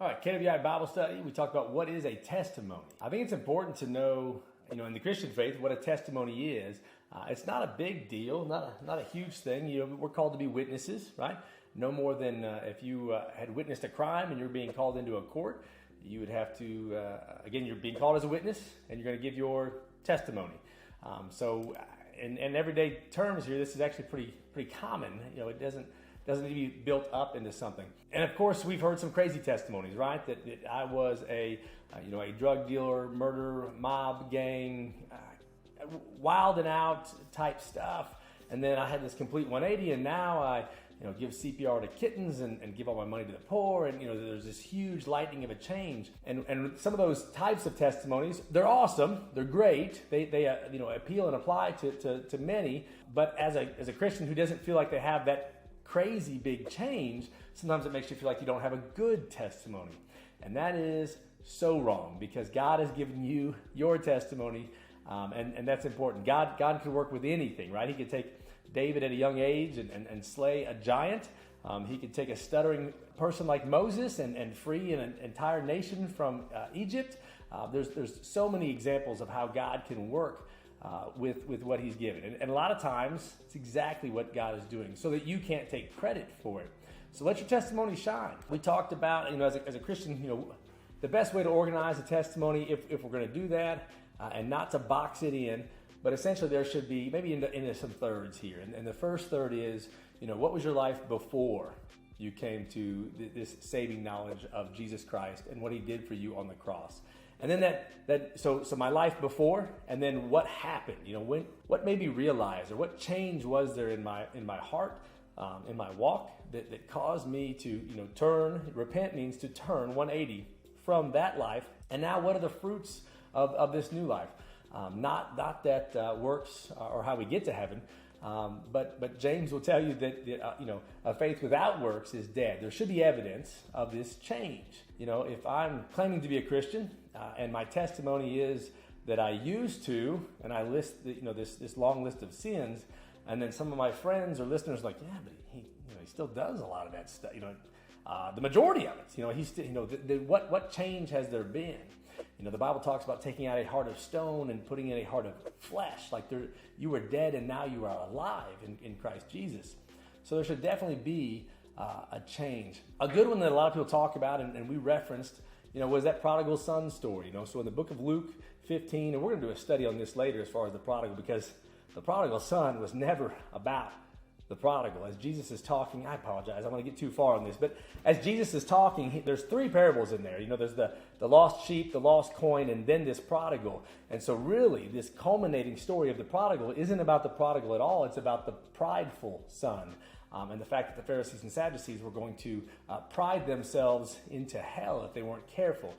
All right, KWI Bible study. We talked about what is a testimony. I think it's important to know, in the Christian faith, what a testimony is. It's not a big deal, not a huge thing. We're called to be witnesses, right? No more than if you had witnessed a crime and you're being called into a court, you would have to, again, you're being called as a witness and you're going to give your testimony. So in everyday terms here, this is actually pretty common. It doesn't need to be built up into something. And of course, we've heard some crazy testimonies, right? That I was a drug dealer, murder, mob, gang, wild and out type stuff. And then I had this complete 180, and now I give CPR to kittens and give all my money to the poor. And there's this huge lightning of a change. And some of those types of testimonies, they're awesome, they're great. They appeal and apply to many. But as a Christian who doesn't feel like they have that crazy big change, sometimes it makes you feel like you don't have a good testimony. And that is so wrong, because God has given you your testimony, and that's important. God can work with anything, right? He could take David at a young age and slay a giant. He could take a stuttering person like Moses and free an entire nation from Egypt. There's so many examples of how God can work with what he's given. And a lot of times, it's exactly what God is doing, so that you can't take credit for it. So let your testimony shine. We talked about, as a Christian, the best way to organize a testimony, if we're going to do that, and not to box it in, but essentially there should be maybe into some thirds here. And the first third is, what was your life before you came to this saving knowledge of Jesus Christ and what he did for you on the cross? And then so my life before, and then what happened? What made me realize, or what change was there in my heart, in my walk that caused me to turn. Repent means to turn 180 from that life, and now what are the fruits of this new life? Not that works or how we get to heaven, but James will tell you that a faith without works is dead. There should be evidence of this change. If I'm claiming to be a Christian and my testimony is that I used to, and I list this long list of sins, and then some of my friends or listeners are like, yeah, but he still does a lot of that stuff. The majority of it. He's still. What change has there been? The Bible talks about taking out a heart of stone and putting in a heart of flesh. Like you were dead and now you are alive in Christ Jesus. So there should definitely be a change. A good one that a lot of people talk about, and we referenced, was that prodigal son story. So in the book of Luke 15, and we're going to do a study on this later as far as the prodigal, because the prodigal son was never about the prodigal. As Jesus is talking, I apologize, I want to get too far on this, but as Jesus is talking, there's three parables in there. There's the lost sheep, the lost coin, and then this prodigal. And so really, this culminating story of the prodigal isn't about the prodigal at all. It's about the prideful son, and the fact that the Pharisees and Sadducees were going to pride themselves into hell if they weren't careful.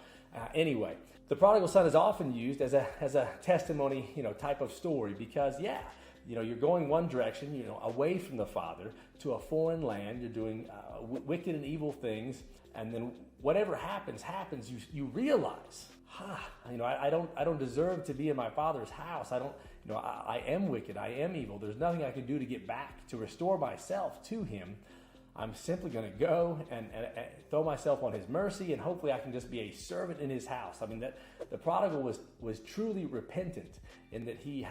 Anyway, the prodigal son is often used as a testimony, type of story, because you're going one direction, away from the Father to a foreign land. You're doing wicked and evil things, and then whatever happens. You realize, I don't deserve to be in my Father's house. I am wicked. I am evil. There's nothing I can do to get back to restore myself to Him. I'm simply going to go and throw myself on His mercy, and hopefully I can just be a servant in His house. That the prodigal was truly repentant in that he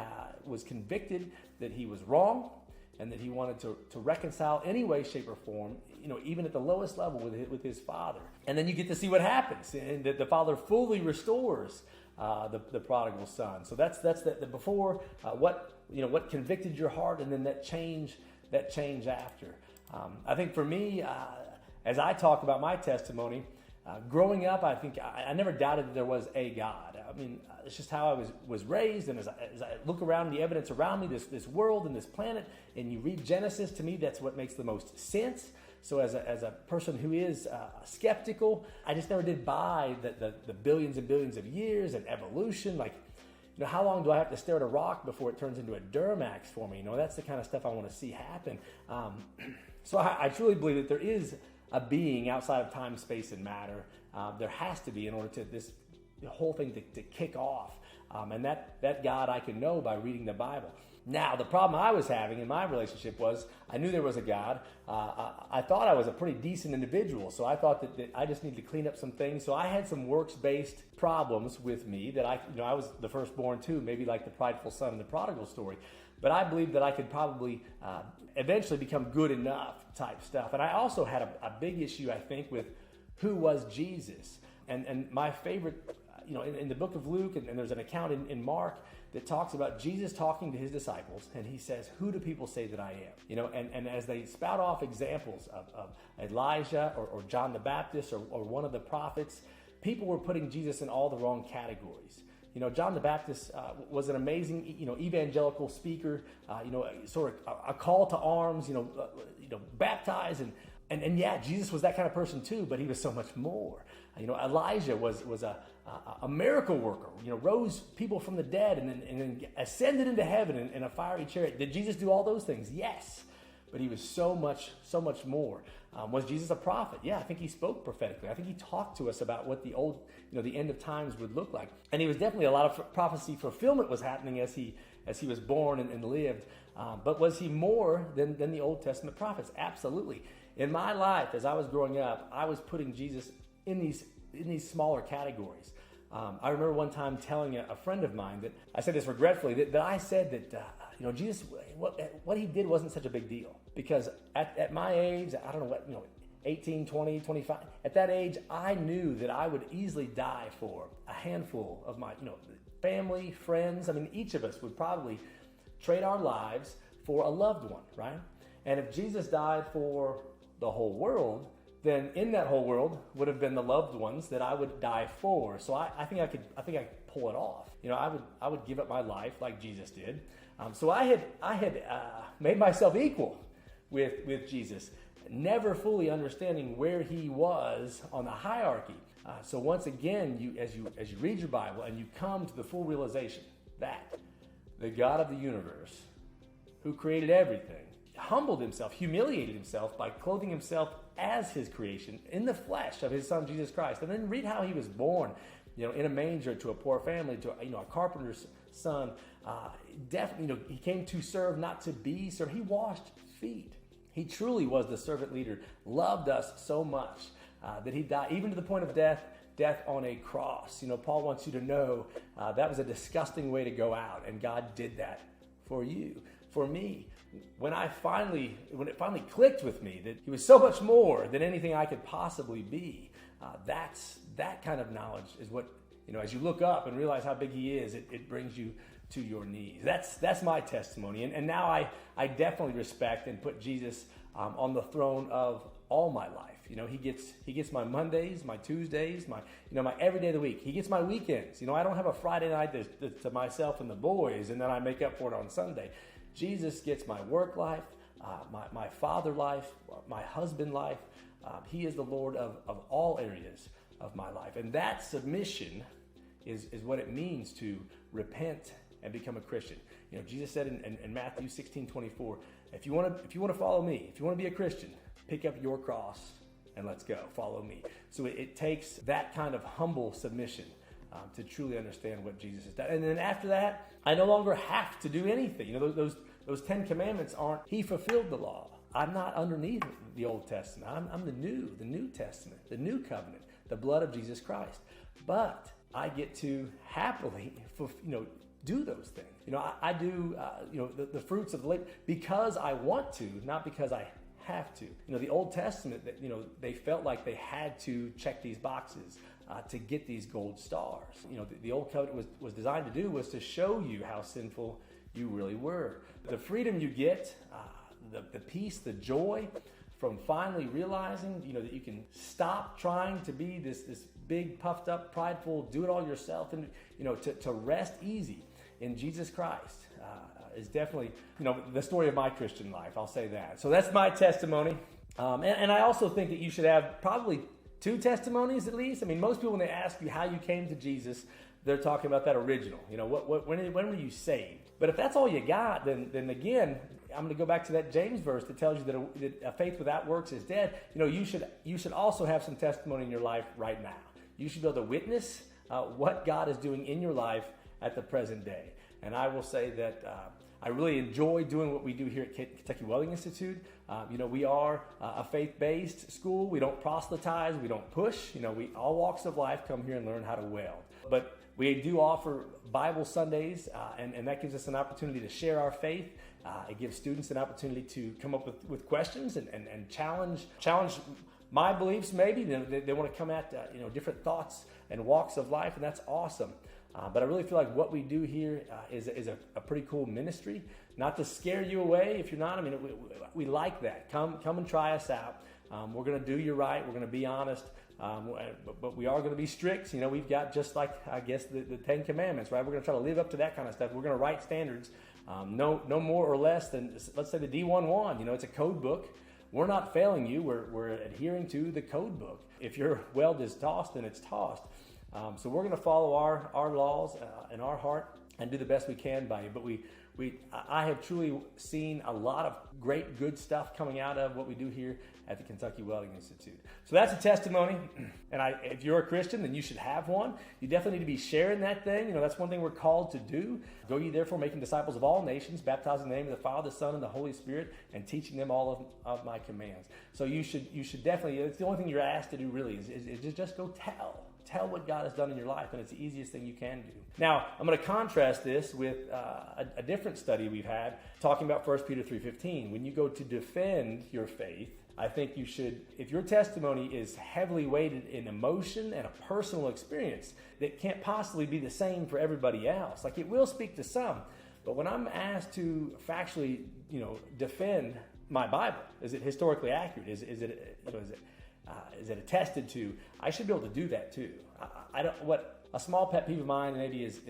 was convicted that he was wrong, and that he wanted to reconcile any way, shape, or form, even at the lowest level with his father. And then you get to see what happens, and that the father fully restores the prodigal son. So that's the before, what convicted your heart, and then that change after. I think for me, as I talk about my testimony, growing up, I think I never doubted that there was a God. It's just how I was raised, and as I look around the evidence around me, this world and this planet, and you read Genesis, to me, that's what makes the most sense. So as a person who is skeptical, I just never did buy the billions and billions of years and evolution. How long do I have to stare at a rock before it turns into a Duramax for me? That's the kind of stuff I want to see happen. So I truly believe that there is a being outside of time, space, and matter. There has to be, in order to the whole thing to kick off. And that God I can know by reading the Bible. Now, the problem I was having in my relationship was I knew there was a God. I thought I was a pretty decent individual, so I thought that I just needed to clean up some things. So I had some works-based problems with me that I was the firstborn too, maybe like the prideful son in the prodigal story. But I believed that I could probably eventually become good enough type stuff. And I also had a big issue, I think, with who was Jesus. And my favorite, in the book of Luke, and there's an account in Mark that talks about Jesus talking to his disciples, and he says, "Who do people say that I am?" And as they spout off examples of Elijah or John the Baptist or one of the prophets, people were putting Jesus in all the wrong categories. John the Baptist was an amazing, evangelical speaker, sort of a call to arms, baptize and yeah, Jesus was that kind of person too, but he was so much more. Elijah was a miracle worker, rose people from the dead and then ascended into heaven in a fiery chariot. Did Jesus do all those things? Yes, but he was so much more. Was Jesus a prophet? Yeah, I think he spoke prophetically. I think he talked to us about what the end of times would look like. And he was definitely a lot of prophecy fulfillment was happening as he was born and lived. But was he more than the Old Testament prophets? Absolutely. In my life, as I was growing up, I was putting Jesus in these smaller categories. I remember one time telling a friend of mine that I said this regretfully, that I said that Jesus, what he did wasn't such a big deal, because at my age, I don't know what 18, 20, 25, at that age, I knew that I would easily die for a handful of my family, friends. I mean, each of us would probably trade our lives for a loved one, right? And if Jesus died for the whole world, then in that whole world would have been the loved ones that I would die for. So I think I could pull it off. I would give up my life like Jesus did. So I had made myself equal with Jesus, never fully understanding where he was on the hierarchy. So once again, as you read your Bible and you come to the full realization that the God of the universe, who created everything, humbled himself, humiliated himself by clothing himself as his creation in the flesh of his son Jesus Christ. And then read how he was born, in a manger to a poor family, to a carpenter's son. Definitely, he came to serve, not to be served. He washed feet. He truly was the servant leader, loved us so much that he died, even to the point of death on a cross. Paul wants you to know that was a disgusting way to go out, and God did that for you, for me. When it finally clicked with me that he was so much more than anything I could possibly be, that kind of knowledge is what, as you look up and realize how big he is, it brings you to your knees. That's my testimony. And now I definitely respect and put Jesus on the throne of all my life. He gets my Mondays, my Tuesdays, my every day of the week. He gets my weekends. I don't have a Friday night to myself and the boys, and then I make up for it on Sunday. Jesus gets my work life, my father life, my husband life. He is the Lord of all areas of my life. And that submission is what it means to repent and become a Christian. Jesus said in Matthew 16:24, if you want to follow me, if you want to be a Christian, pick up your cross and let's go, follow me. So it takes that kind of humble submission to truly understand what Jesus has done. And then after that, I no longer have to do anything. Those 10 commandments aren't, he fulfilled the law. I'm not underneath the Old Testament. I'm the New Testament, the New Covenant, the blood of Jesus Christ. But I get to happily, do those things. I do, the fruits of the labor because I want to, not because I have to. The Old Testament, that they felt like they had to check these boxes to get these gold stars. The Old Covenant was designed to do was to show you how sinful you really were. The freedom you get, the peace, the joy from finally realizing, that you can stop trying to be this big, puffed up, prideful, do it all yourself, and to rest easy in Jesus Christ is definitely the story of my Christian life. I'll say that. So that's my testimony, and I also think that you should have probably 2 testimonies at least. I mean, most people when they ask you how you came to Jesus, they're talking about that original. When were you saved? But if that's all you got, then again, I'm going to go back to that James verse that tells you that a faith without works is dead. You should also have some testimony in your life right now. You should be able to witness what God is doing in your life at the present day. And I will say that I really enjoy doing what we do here at Kentucky Welding Institute. We are a faith-based school. We don't proselytize. We don't push. We all walks of life come here and learn how to weld. But we do offer Bible Sundays, and that gives us an opportunity to share our faith. It gives students an opportunity to come up with questions and challenge my beliefs. Maybe they want to come at different thoughts and walks of life, and that's awesome. But I really feel like what we do here is a pretty cool ministry. Not to scare you away if you're not. We like that. Come and try us out. We're going to do you right. We're going to be honest. But we are going to be strict. We've got just like, I guess, the Ten Commandments, right? We're going to try to live up to that kind of stuff. We're going to write standards, no more or less than, let's say, the D11. It's a code book. We're not failing you. We're adhering to the code book. If your weld is tossed, then it's tossed. So we're going to follow our laws in our heart and do the best we can by you. But I have truly seen a lot of great, good stuff coming out of what we do here at the Kentucky Welding Institute. So that's a testimony. And if you're a Christian, then you should have one. You definitely need to be sharing that thing. That's one thing we're called to do. Go ye therefore, making disciples of all nations, baptizing in the name of the Father, the Son, and the Holy Spirit, and teaching them all of my commands. So you should definitely, it's the only thing you're asked to do really is just go tell. Tell what God has done in your life, and it's the easiest thing you can do. Now, I'm going to contrast this with a different study we've had talking about 1 Peter 3:15. When you go to defend your faith, I think you should, if your testimony is heavily weighted in emotion and a personal experience, that can't possibly be the same for everybody else. Like, it will speak to some, but when I'm asked to factually, defend my Bible, is it historically accurate? Is it attested to? I should be able to do that too. I don't. What a small pet peeve of mine maybe is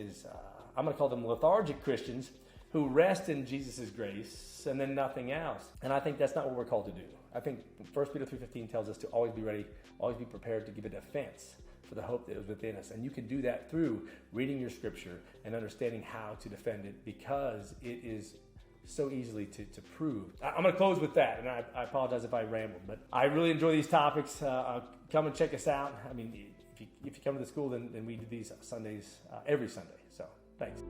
I'm going to call them lethargic Christians who rest in Jesus' grace and then nothing else. And I think that's not what we're called to do. I think 1 Peter 3:15 tells us to always be ready, always be prepared to give a defense for the hope that is within us. And you can do that through reading your scripture and understanding how to defend it, because it is so easily to prove. I'm going to close with that, and I apologize if I rambled, but I really enjoy these topics. Come and check us out. If you come to the school, then we do these Sundays every Sunday. So thanks.